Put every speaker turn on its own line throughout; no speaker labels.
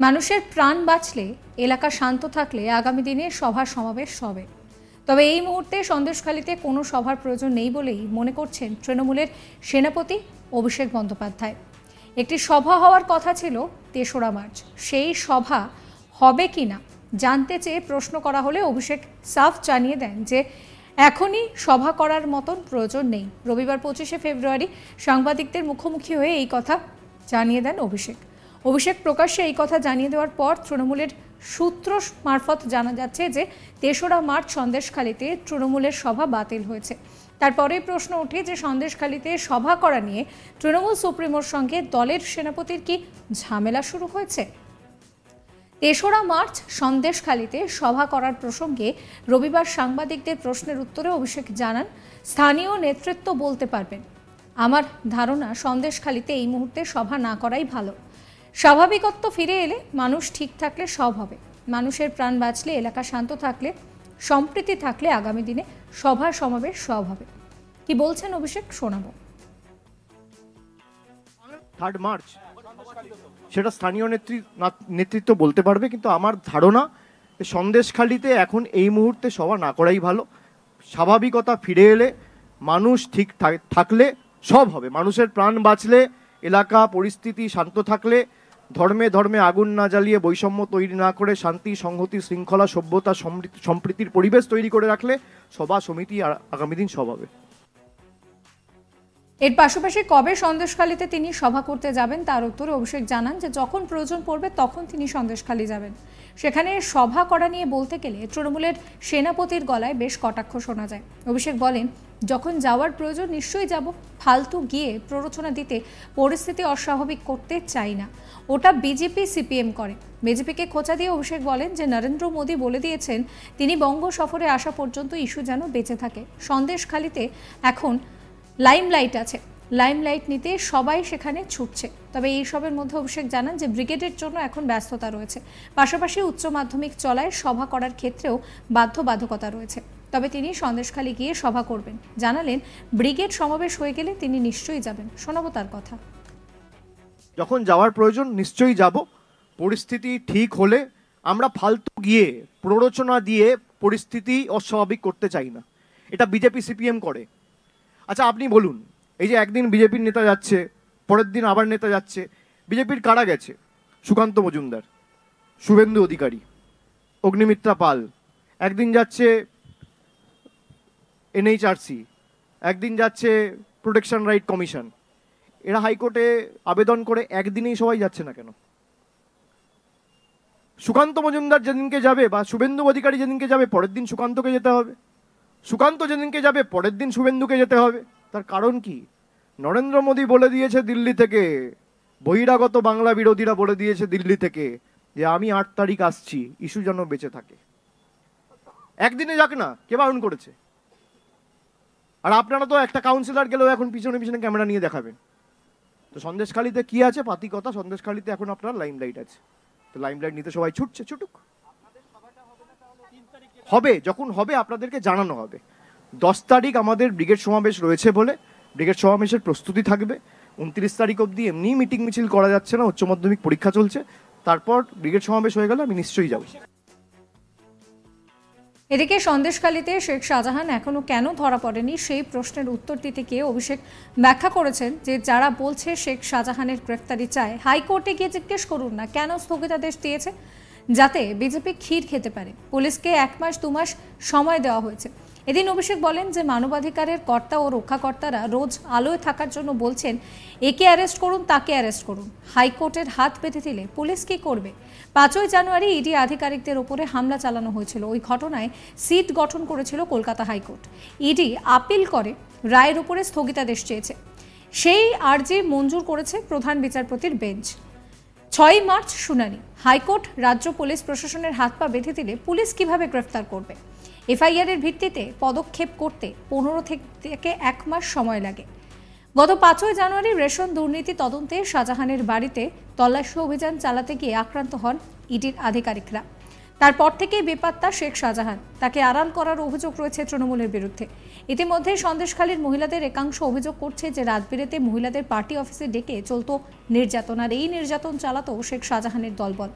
মানুষের প্রাণ বাঁচলে, এলাকা শান্ত থাকলে আগামী দিনে সভা সমাবেশ হবে। তবে এই মুহূর্তে সন্দেশখালীতে কোনো সভার প্রয়োজন নেই বলেই মনে করছেন তৃণমূলের সেনাপতি অভিষেক বন্দ্যোপাধ্যায়। একটি সভা হওয়ার কথা ছিল ৩রা মার্চ। সেই সভা হবে কিনা জানতে চেয়ে প্রশ্ন করা হলে অভিষেক সাফ জানিয়ে দেন যে এখনই সভা করার মতন প্রয়োজন নেই। রবিবার ২৫শে ফেব্রুয়ারি সাংবাদিকদের মুখোমুখি হয়ে এই কথা জানিয়ে দেন অভিষেক প্রকাশ্যে এই কথা জানিয়ে দেওয়ার পর তৃণমূলের সূত্র মারফত জানা যাচ্ছে যে ৩রা মার্চ সন্দেশখালীতে তৃণমূলের সভা বাতিল হয়েছে। তারপরে প্রশ্ন ওঠে যে সন্দেশখালীতে সভা করা নিয়ে তৃণমূল সুপ্রিমোর সঙ্গে দলের সেনাপতির কি ঝামেলা শুরু হয়েছে। ৩রা মার্চ সন্দেশখালীতে সভা করার প্রসঙ্গে রবিবার সাংবাদিকদের প্রশ্নের উত্তরে অভিষেক জানান, স্থানীয় নেতৃত্ব বলতে পারবেন। আমার ধারণা সন্দেশখালীতে এই মুহূর্তে সভা না করাই ভালো। স্বাভাবিকত্ব ফিরে এলে, মানুষ ঠিক থাকলে সব হবে। মানুষের প্রাণ বাঁচলে, এলাকা শান্ত থাকলে, সম্প্রীতি থাকলে আগামী দিনে সভা সমাবেশ সব হবে। কি বলছেন অভিষেক, শোনাবো।
3 মার্চ সেটা স্থানীয় নেতৃত্ব বলতে পারবে, কিন্তু আমার ধারণা সন্দেশখালীতে এখন এই মুহূর্তে সভা না করাই ভালো। স্বাভাবিকতা ফিরে এলে, মানুষ ঠিক থাকলে সব হবে। মানুষের প্রাণ বাঁচলে, এলাকা পরিস্থিতি শান্ত থাকলে, ধর্মে ধর্মে আগুন না জ্বালিয়ে, বৈষম্য তৈরি না করে, শান্তি সংহতি শৃঙ্খলা সভ্যতা সম্প্রীতির পরিবেশ তৈরি করে রাখলে সভা সমিতি আগামী দিন সব হবে।
এর পাশাপাশি কবে সন্দেশখালীতে তিনি সভা করতে যাবেন তার উত্তরে অভিষেক জানান যে যখন প্রয়োজন পড়বে তখন তিনি সন্দেশখালী যাবেন। সেখানে সভা করা নিয়ে বলতে গেলে তৃণমূলের সেনাপতির গলায় বেশ কটাক্ষ শোনা যায়। অভিষেক বলেন, যখন যাওয়ার প্রয়োজন নিশ্চয়ই যাব, ফালতু গিয়ে প্ররোচনা দিতে পরিস্থিতি অস্বাভাবিক করতে চাই না। ওটা বিজেপি সিপিএম করে। বিজেপিকে খোঁচা দিয়ে অভিষেক বলেন যে নরেন্দ্র মোদী বলে দিয়েছেন তিনি বঙ্গ সফরে আসা পর্যন্ত ইস্যু যেন বেঁচে থাকে। সন্দেশখালীতে এখন লাইমলাইট আছে, লাইমলাইট নিতে সবাই সেখানে ছুটছে। তবে এইসবের মধ্যে অভিষেক জানান যে ব্রিগেডের জন্য এখন ব্যস্ততা রয়েছে, পাশাপাশি উচ্চ মাধ্যমিক চলায় সভা করার ক্ষেত্রেও বাধ্যবাধকতা রয়েছে। তবে তিনি সন্দেশখালী গিয়ে সভা করবেন। জানালেন, ব্রিগেড সমাবেশ হয়ে গেলে তিনি নিশ্চয়ই যাবেন। শোনাবো তার কথা।
যখন যাওয়ার প্রয়োজন নিশ্চয়ই যাব। পরিস্থিতি ঠিক হলে, আমরা ফালতু গিয়ে প্ররোচনা দিয়ে পরিস্থিতি অস্বাভাবিক করতে চাই না। এটা বিজেপি সিপিএম করে। আচ্ছা, আপনি বলুন, এই যে একদিন বিজেপির নেতা যাচ্ছে, পরের দিন আবার নেতা যাচ্ছে। বিজেপির কারা গেছে? সুকান্ত মজুমদার, শুভেন্দু অধিকারী, অগ্নিমিত্রা পাল। একদিন যাচ্ছে এনএইচআরসি, একদিন যাচ্ছে প্রোটেকশন রাইট কমিশন। এরা হাইকোর্টে আবেদন করে একদিনেই সবাই যাচ্ছে না কেন? সুকান্ত মজুমদার যেদিনকে যাবে বা শুভেন্দু অধিকারী যেদিনকে যাবে, পরের দিন সুকান্তকে যেতে হবে। সুকান্ত যেদিনকে যাবে, পরের দিন শুভেন্দুকে যেতে হবে। তার কারণ কি? নরেন্দ্র মোদী বলে দিয়েছে দিল্লি থেকে, বহিরাগত বাংলা বিরোধীরা বলে দিয়েছে দিল্লি থেকে যে আমি 8 তারিখ আসছি, ইস্যু যেন বেঁচে থাকে। একদিনে যাক না, কে বারণ করেছে? আর আপনারা তো একটা কাউন্সিলর গেলেও এখন পিছনে পিছনে ক্যামেরা নিয়ে দেখাবেন। তো সন্দেশখালীতে কি আছে? পাতি কথা। সন্দেশখালীতে এখন আপনার লাইমলাইট আছে, তো লাইমলাইট নিতে সবাই ছুটছে, ছুটুক। হবে, যখন হবে আপনাদেরকে জানানো হবে। 10 তারিখ আমাদের ব্রিগেড সমাবেশ রয়েছে বলে ব্রিগেড সমাবেশের প্রস্তুতি থাকবে। 29 তারিখ অবধি এমনি মিটিং মিছিল করা যাচ্ছে না, উচ্চ মাধ্যমিক পরীক্ষা চলছে। তারপর ব্রিগেড সমাবেশ হয়ে গেলে আমি নিশ্চয়ই যাব।
এদিকে সন্দেশখালীতে শেখ শাহজাহান এখনো কেন ধরা পড়েনি সেই প্রশ্নের উত্তর দিতে গিয়ে অভিষেক ব্যাখ্যা করেছেন যে যারা বলছে শেখ শাহজাহানের গ্রেফতারি চায়, হাইকোর্টে গিয়ে জিজ্ঞেস করুন না কেন স্থগিতাদেশ দিয়েছে, যাতে বিজেপি ক্ষীর খেতে পারে। পুলিশকে 1 মাস 2 মাস সময় দেওয়া হয়েছে। এদিন অভিষেক বলেন যে মানবাধিকারের কর্তা ও রক্ষাকর্তারা রোজ আলোয় থাকার জন্য বলছেন একে অ্যারেস্ট করুন, তাকে অ্যারেস্ট করুন। হাইকোর্টের হাত পেতে দিলে পুলিশ কি করবে? 5ই জানুয়ারি ইডি আধিকারিকদের ওপরে হামলা চালানো হয়েছিল। ওই ঘটনায় সিট গঠন করেছিল কলকাতা হাইকোর্ট। ইডি আপিল করে রায়ের উপরে স্থগিতাদেশ চেয়েছে। সেই আর্জি মঞ্জুর করেছে প্রধান বিচারপতির বেঞ্চ। 6ই মার্চ শুনানি। হাইকোর্ট রাজ্য পুলিশ প্রশাসনের হাত পা বেঁধে দিলে পুলিশ কিভাবে গ্রেফতার করবে? এফআইআর এর ভিত্তিতে পদক্ষেপ করতে 15 থেকে 1 মাস সময় লাগে। গত 5ই জানুয়ারি রেশন দুর্নীতি তদন্তে শাহজাহানের বাড়িতে তল্লাশি অভিযান চালাতে গিয়ে আক্রান্ত হন ইডির আধিকারিকরা। তারপর থেকেই বেপাত্তা শেখ শাহজাহান। তাকে আড়াল করার অভিযোগ রয়েছে তৃণমূলের বিরুদ্ধে। ইতিমধ্যে সন্দেশখালীর মহিলাদের একাংশ অভিযোগ করছে যে রাতবিরেতে মহিলাদের পার্টি অফিসে ডেকে চলত নির্যাতন, আর এই নির্যাতন চালাতো শেখ শাহজাহানের দলবল।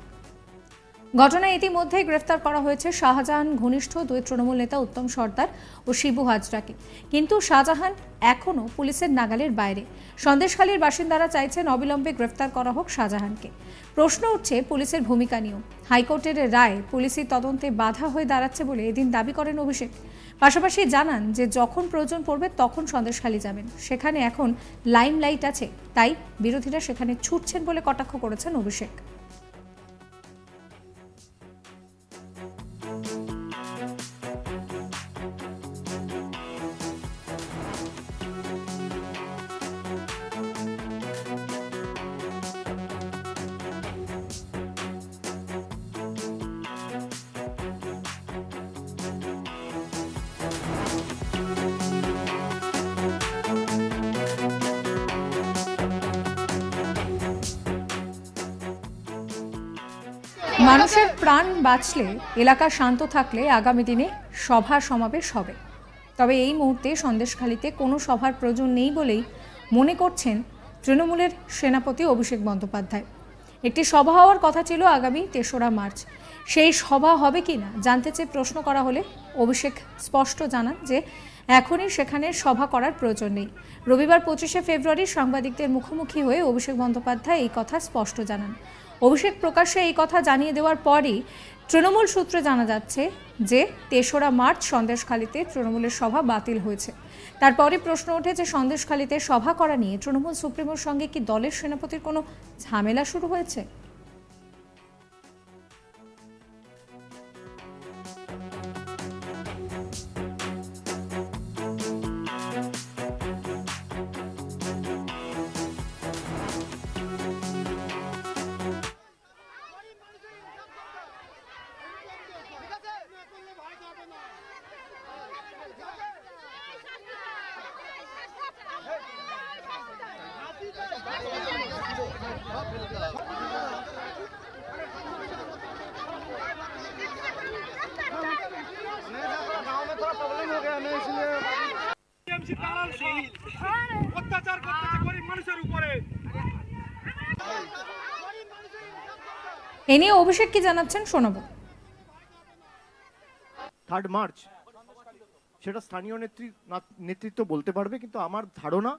ঘটনায় ইতিমধ্যে গ্রেফতার করা হয়েছে শাহজাহান ঘনিষ্ঠ দুই তৃণমূল নেতা উত্তম সর্দার ও শিবু হাজরাকে। কিন্তু শাহজাহান এখনও পুলিশের নাগালের বাইরে। সন্দেশখালীর বাসিন্দারা চাইছেন অবিলম্বে গ্রেফতার করা হোক শাহজাহানকে। প্রশ্ন উঠছে পুলিশের ভূমিকা নিয়েও। হাইকোর্টের রায় পুলিশি তদন্তে বাধা হয়ে দাঁড়াচ্ছে বলে এদিন দাবি করেন অভিষেক। পাশাপাশি জানান যে যখন প্রয়োজন পড়বে তখন সন্দেশখালী যাবেন, সেখানে এখন লাইমলাইট আছে, তাই বিরোধীরা সেখানে ছুটছেন বলে কটাক্ষ করেছেন অভিষেক। মানুষের প্রাণ বাঁচলে, এলাকা শান্ত থাকলে আগামী দিনে সভা সমাবেশ হবে। তবে এই মুহূর্তে সন্দেশখালীতে কোনো সভার প্রয়োজন নেই বলেই মনে করছেন তৃণমূলের সেনাপতি অভিষেক বন্দ্যোপাধ্যায়। একটি সভা হওয়ার কথা ছিল আগামী ৩রা মার্চ। সেই সভা হবে কি না জানতে চেয়ে প্রশ্ন করা হলে অভিষেক স্পষ্ট জানান যে এখনই সেখানে সভা করার প্রয়োজন নেই। রবিবার ২৫শে ফেব্রুয়ারি সাংবাদিকদের মুখোমুখি হয়ে অভিষেক বন্দ্যোপাধ্যায় এই কথা স্পষ্ট জানান। অভিষেক প্রকাশ্যে এই কথা জানিয়ে দেওয়ার পরই তৃণমূল সূত্রে জানা যাচ্ছে যে ৩রা মার্চ সন্দেশখালীতে তৃণমূলের সভা বাতিল হয়েছে। তারপরে প্রশ্ন ওঠে যে সন্দেশখালীতে সভা করা নিয়ে তৃণমূল সুপ্রিমোর সঙ্গে কি দলের সেনাপতির কোনো ঝামেলা শুরু হয়েছে?
অত্যাচার করতেছে গরিব মানুষের উপরে।
এ নিয়ে অভিষেক কি জানাচ্ছেন শোনাবো।
3 মার্চ সেটা স্থানীয় নেতৃত্ব বলতে পারবে, কিন্তু আমার ধারণা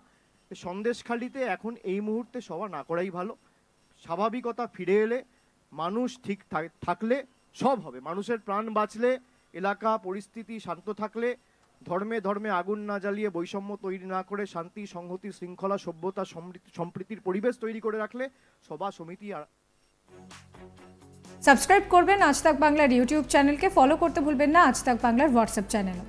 সন্দেশখালীতে এখন এই মুহূর্তে সভা না করাই ভালো। স্বাভাবিকতা ফিরে এলে, মানুষ ঠিক থাকলে সব হবে। মানুষের প্রাণ বাঁচলে, এলাকা পরিস্থিতি শান্ত থাকলে, ধর্মে ধর্মে আগুন না জ্বালিয়ে বৈষম্য তৈরি না করে শান্তি সংহতি শৃঙ্খলা সভ্যতা সম্প্রীতির পরিবেশ তৈরি করে রাখলে সভা সমিতি।
সাবস্ক্রাইব করবেন আজ তাক বাংলার ইউটিউব চ্যানেলকে, ফলো করতে ভুলবেন না আজ তাক বাংলার হোয়াটসঅ্যাপ চ্যানেল।